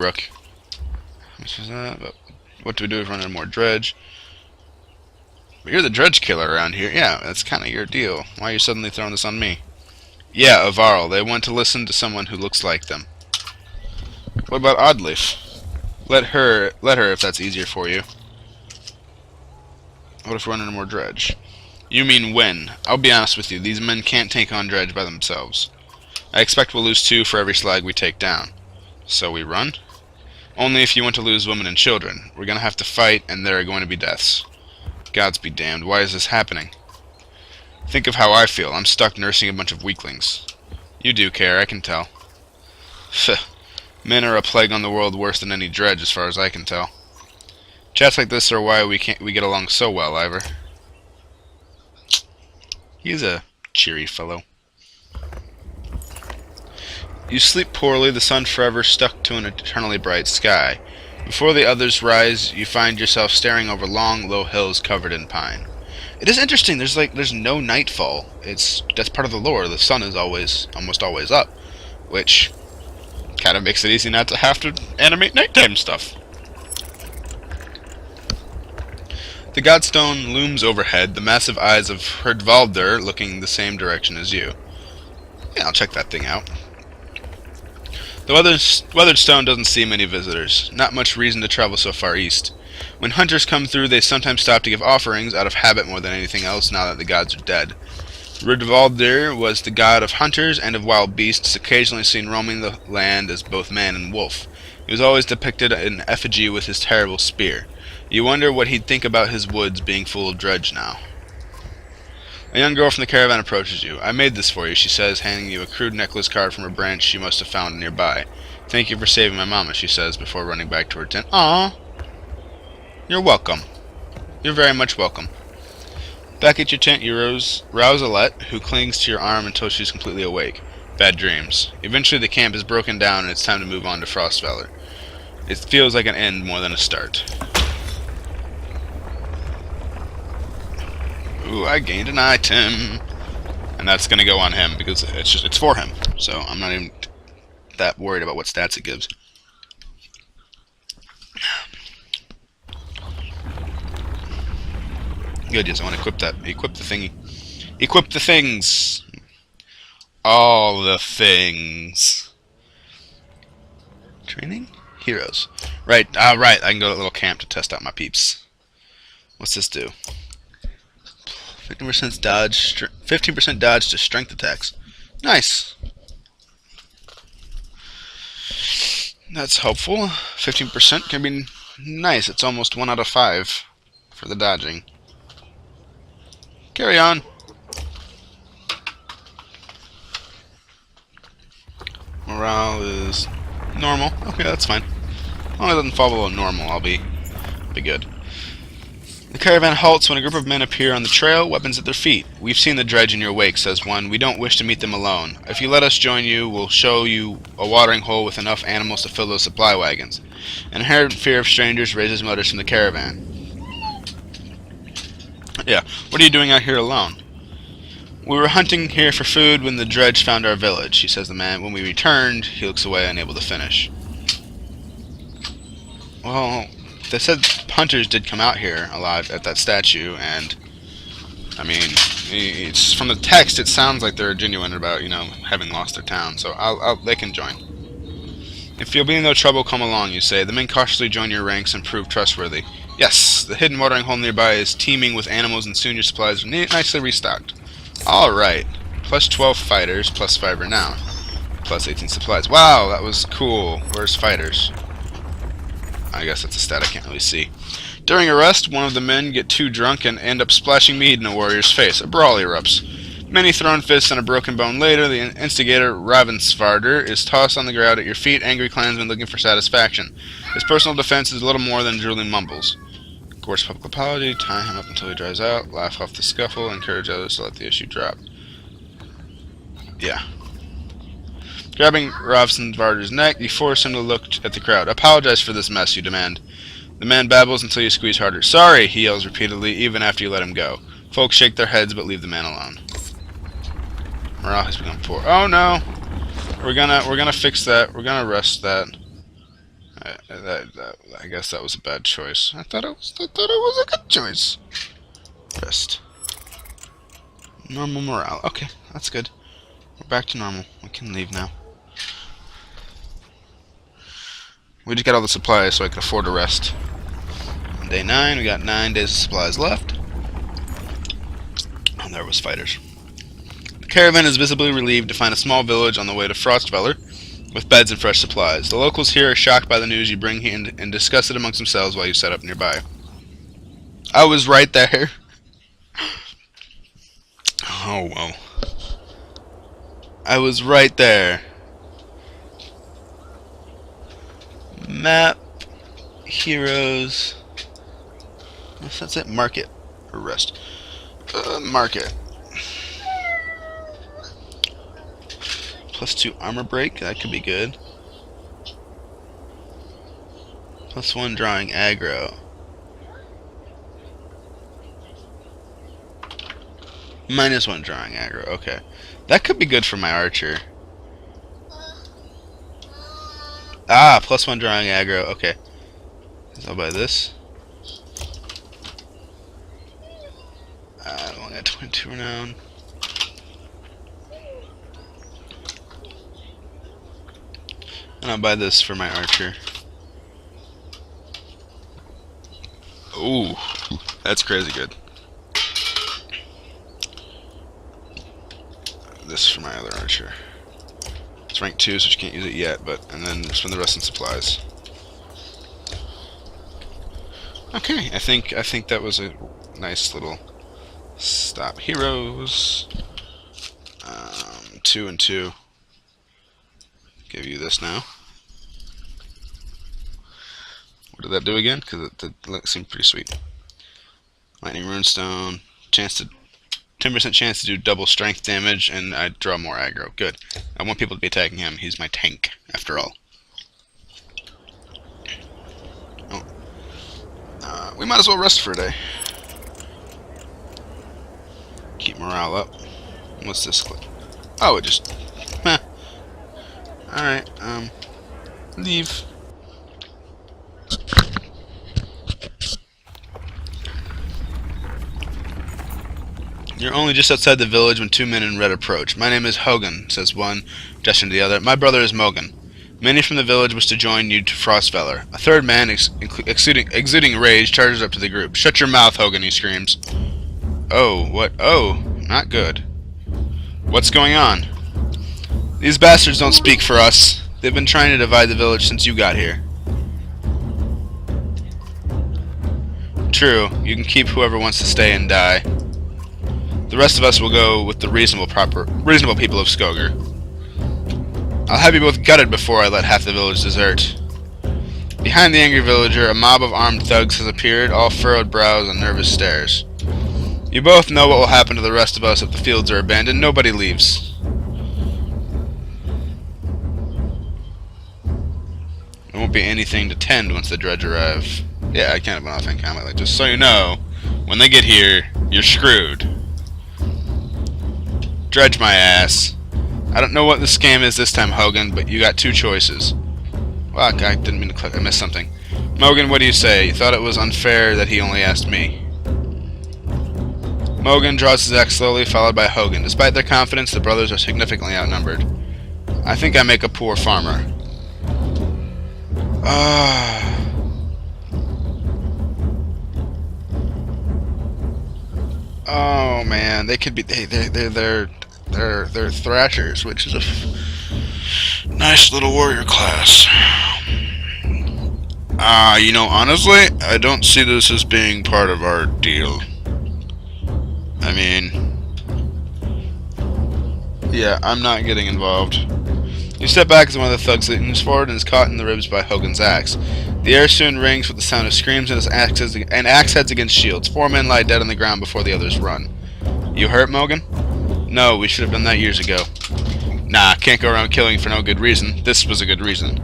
Rook. Which is that? But what do we do if we run into more dredge? But you're the dredge killer around here. Yeah, that's kind of your deal. Why are you suddenly throwing this on me? Yeah, Avarl. They want to listen to someone who looks like them. What about Oddleaf? Let her if that's easier for you. What if we run into more dredge? You mean when? I'll be honest with you, these men can't take on dredge by themselves. I expect we'll lose 2 for every slag we take down. So we run? Only if you want to lose women and children. We're gonna have to fight, and there are going to be deaths. Gods be damned, why is this happening? Think of how I feel. I'm stuck nursing a bunch of weaklings. You do care, I can tell. Men are a plague on the world worse than any dredge, as far as I can tell. Chats like this are why we get along so well, Ivor. He's a cheery fellow. You sleep poorly, the sun forever stuck to an eternally bright sky. Before the others rise, you find yourself staring over long, low hills covered in pine. It is interesting, there's no nightfall. That's part of the lore. The sun is almost always up, which kind of makes it easy not to have to animate nighttime stuff. The Godstone looms overhead, the massive eyes of Herdvaldur looking the same direction as you. Yeah, I'll check that thing out. The weathered stone doesn't see many visitors. Not much reason to travel so far east. When hunters come through, they sometimes stop to give offerings, out of habit more than anything else now that the gods are dead. Herdvaldur was the god of hunters and of wild beasts, occasionally seen roaming the land as both man and wolf. He was always depicted in effigy with his terrible spear. You wonder what he'd think about his woods being full of dredge now. A young girl from the caravan approaches you. I made this for you, she says, handing you a crude necklace card from a branch she must have found nearby. Thank you for saving my mama, she says, before running back to her tent. Aww. You're welcome. You're very much welcome. Back at your tent, you rouse Alette, who clings to your arm until she's completely awake. Bad dreams. Eventually the camp is broken down and it's time to move on to Frostvalor. It feels like an end more than a start. Ooh, I gained an item. And that's gonna go on him because it's for him. So I'm not even that worried about what stats it gives. Good, yes, I want to equip that. Equip the thingy. Equip the things! All the things. Training? Heroes. Right, right, I can go to a little camp to test out my peeps. What's this do? 15% dodge, 15% dodge to strength attacks. Nice. That's helpful. 15% can be nice. It's almost 1 out of 5 for the dodging. Carry on. Morale is normal. Okay, that's fine. As long as it doesn't fall below normal, I'll be good. The caravan halts when a group of men appear on the trail, weapons at their feet. We've seen the dredge in your wake, says one. We don't wish to meet them alone. If you let us join you, we'll show you a watering hole with enough animals to fill those supply wagons. An inherent fear of strangers raises motors from the caravan. Yeah, what are you doing out here alone? We were hunting here for food when the dredge found our village, he says the man. When we returned, he looks away, unable to finish. Well, they said hunters did come out here alive at that statue, and I mean, it's from the text. It sounds like they're genuine about, you know, having lost their town. So they can join. If you'll be in no trouble, come along, you say. The men cautiously join your ranks and prove trustworthy. Yes, the hidden watering hole nearby is teeming with animals, and soon your supplies are nicely restocked. All right, plus 12 fighters, plus 5 renown, plus 18 supplies. Wow, that was cool. Where's fighters? I guess that's a stat I can't really see. During a rest, one of the men get too drunk and end up splashing mead in a warrior's face. A brawl erupts. Many thrown fists and a broken bone later, the instigator, Ravensvarder, is tossed on the ground at your feet, angry clansmen looking for satisfaction. His personal defense is little more than drooling mumbles. Course public apology, tie him up until he dries out, laugh off the scuffle, encourage others to let the issue drop. Yeah. Grabbing Ravensvarder's neck, you force him to look at the crowd. Apologize for this mess, you demand. The man babbles until you squeeze harder. Sorry, he yells repeatedly, even after you let him go. Folks shake their heads but leave the man alone. Morale has become poor. Oh no! We're gonna fix that. We're gonna rest that. I guess that was a bad choice. I thought it was a good choice. Rest. Normal morale. Okay, that's good. We're back to normal. We can leave now. We just got all the supplies so I can afford to rest. On day 9, we got 9 days of supplies left. And there was fighters. The caravan is visibly relieved to find a small village on the way to Frostfeller, with beds and fresh supplies. The locals here are shocked by the news you bring in and discuss it amongst themselves while you set up nearby. I was right there. Oh, well. I was right there. Map. Heroes. That's it. Market. Or rest. Market. +2 armor break. That could be good. +1 drawing aggro. -1 drawing aggro. Okay. That could be good for my archer. Ah, +1 drawing aggro. Okay. I'll buy this. I only got 22 renown. And I'll buy this for my archer. Ooh, that's crazy good. This for my other archer. It's rank 2, so you can't use it yet, and then spend the rest in supplies. Okay, I think that was a nice little stop. Heroes. 2 and 2. Give you this now. What did that do again? Because it seemed pretty sweet. Lightning runestone. 10% chance to do double strength damage, and I draw more aggro. Good. I want people to be attacking him. He's my tank, after all. Oh. We might as well rest for a day. Keep morale up. What's this clip? Oh, it just... Meh. Alright, leave. You're only just outside the village when 2 men in red approach. My name is Hogan, says one, gesturing to the other. My brother is Mogan. Many from the village wish to join you to Frostfeller. A third man, exuding rage, charges up to the group. Shut your mouth, Hogan, he screams. Oh, what? Oh, not good. What's going on? These bastards don't speak for us. They've been trying to divide the village since you got here. True, you can keep whoever wants to stay and die. The rest of us will go with the reasonable people of Skoger. I'll have you both gutted before I let half the village desert. Behind the angry villager, a mob of armed thugs has appeared, all furrowed brows and nervous stares. You both know what will happen to the rest of us if the fields are abandoned. Nobody leaves. There won't be anything to tend once the dredge arrive. Yeah, I kind of went off in comment. Like, just so you know, when they get here, you're screwed. Dredge my ass. I don't know what the scam is this time, Hogan, but you got 2 choices. Well, I didn't mean to click. I missed something. Mogan, what do you say? You thought it was unfair that he only asked me. Mogan draws his axe slowly, followed by Hogan. Despite their confidence, the brothers are significantly outnumbered. I think I make a poor farmer. Oh man, they could be. They're thrashers, which is a nice little warrior class. You know, honestly, I don't see this as being part of our deal. I mean, yeah, I'm not getting involved. You step back as one of the thugs leans forward and is caught in the ribs by Hogan's axe. The air soon rings with the sound of screams and axe heads against shields. 4 men lie dead on the ground before the others run. You hurt, Mogan? No, we should have done that years ago. Nah, can't go around killing for no good reason. This was a good reason.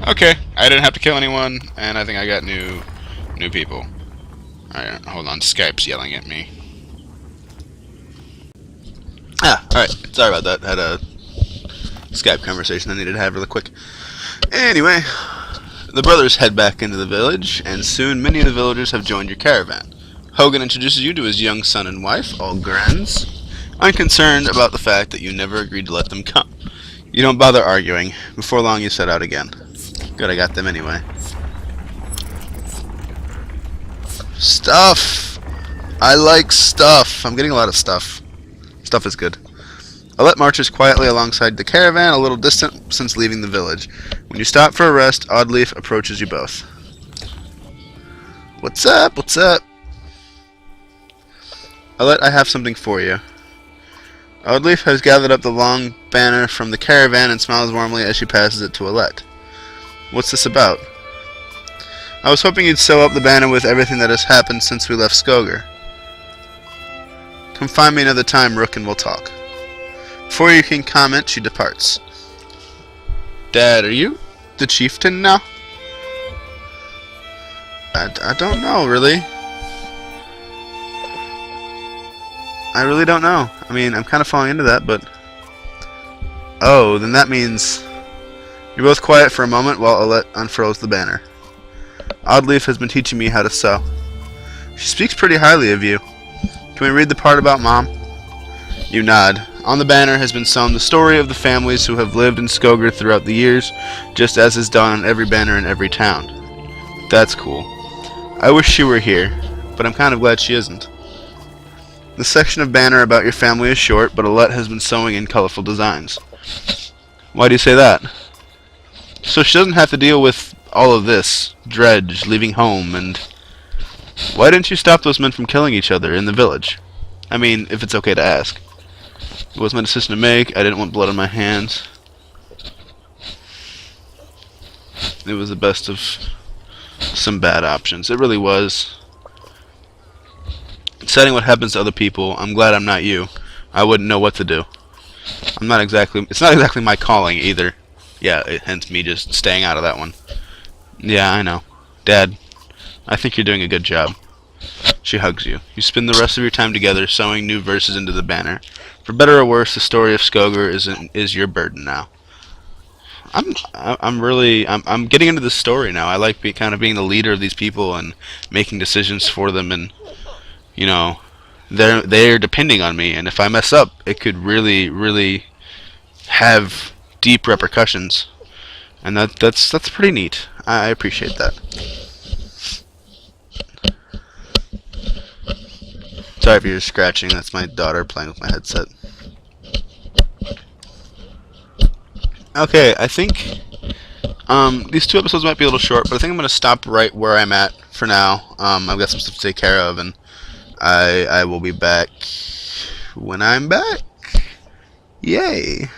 Okay, I didn't have to kill anyone, and I think I got new people. Alright, hold on, Skype's yelling at me. Alright, sorry about that. Skype conversation I needed to have really quick. Anyway, the brothers head back into the village, and soon many of the villagers have joined your caravan. Hogan introduces you to his young son and wife, all grins, unconcerned about the fact that you never agreed to let them come. You don't bother arguing. Before long, you set out again. Good, I got them anyway. Stuff! I like stuff. I'm getting a lot of stuff. Stuff is good. Alette marches quietly alongside the caravan, a little distant since leaving the village. When you stop for a rest, Oddleaf approaches you both. What's up? What's up? Alette, I have something for you. Oddleaf has gathered up the long banner from the caravan and smiles warmly as she passes it to Alette. What's this about? I was hoping you'd sew up the banner with everything that has happened since we left Skogar. Come find me another time, Rook, and we'll talk. Before you can comment, she departs. Dad, are you the chieftain now? I don't know, really. I really don't know. I mean, I'm kind of falling into that, but... Oh, then that means... You're both quiet for a moment while Alette unfurls the banner. Oddleaf has been teaching me how to sew. She speaks pretty highly of you. Can we read the part about Mom? You nod. On the banner has been sewn the story of the families who have lived in Skogar throughout the years, just as is done on every banner in every town. That's cool. I wish she were here, but I'm kind of glad she isn't. The section of banner about your family is short, but Alette has been sewing in colorful designs. Why do you say that? So she doesn't have to deal with all of this. Dredge, leaving home, and... Why didn't you stop those men from killing each other in the village? I mean, if it's okay to ask. It was my decision to make. I didn't want blood on my hands. It was the best of some bad options. It really was. Deciding what happens to other people, I'm glad I'm not you. I wouldn't know what to do. It's not exactly my calling either. Yeah, hence me just staying out of that one. Yeah, I know. Dad, I think you're doing a good job. She hugs you. You spend the rest of your time together, sewing new verses into the banner. For better or worse, the story of Skogar is your burden now. I'm getting into the story now. I like kind of being the leader of these people and making decisions for them, and you know, they're depending on me. And if I mess up, it could really have deep repercussions. And that's pretty neat. I appreciate that. Sorry if you're scratching. That's my daughter playing with my headset. Okay, I think these 2 episodes might be a little short, but I think I'm going to stop right where I'm at for now. I've got some stuff to take care of, and I will be back when I'm back. Yay!